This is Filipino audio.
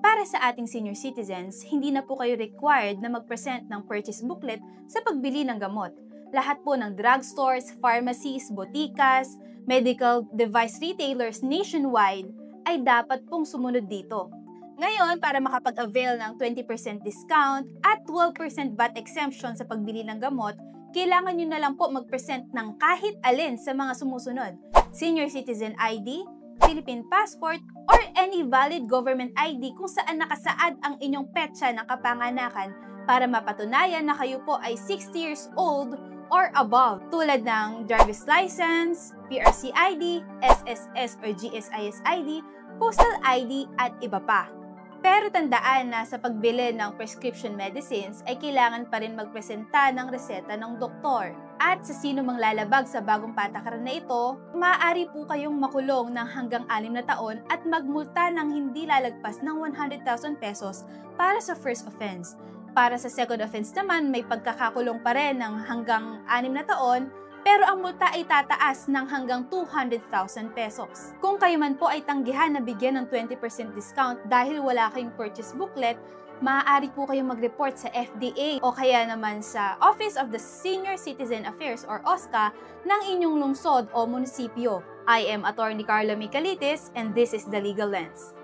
Para sa ating senior citizens, hindi na po kayo required na mag-present ng purchase booklet sa pagbili ng gamot. Lahat po ng drugstores, pharmacies, botikas, medical device retailers nationwide ay dapat pong sumunod dito. Ngayon, para makapag-avail ng 20% discount at 12% VAT exemption sa pagbili ng gamot, kailangan nyo na lang po mag-present ng kahit alin sa mga sumusunod: Senior Citizen ID, Philippine Passport, or any valid government ID kung saan nakasaad ang inyong petsa ng kapanganakan para mapatunayan na kayo po ay 60 years old or above, tulad ng driver's license, PRC ID, SSS or GSIS ID, postal ID, at iba pa. Pero tandaan na sa pagbili ng prescription medicines ay kailangan pa rin magpresenta ng reseta ng doktor. At sa sino mang lalabag sa bagong patakaran na ito, maaari po kayong makulong ng hanggang 6 na taon at magmulta ng hindi lalagpas ng 100,000 pesos para sa first offense. Para sa second offense naman, may pagkakakulong pa rin ng hanggang 6 na taon, pero ang multa ay tataas ng hanggang 200,000 pesos. Kung kayo man po ay tanggihan na bigyan ng 20% discount dahil wala kayong purchase booklet, maaari po kayong mag-report sa FDA o kaya naman sa Office of the Senior Citizen Affairs or OSCA ng inyong lungsod o munisipyo. I am Attorney Carla Micalitis and this is The Legal Lens.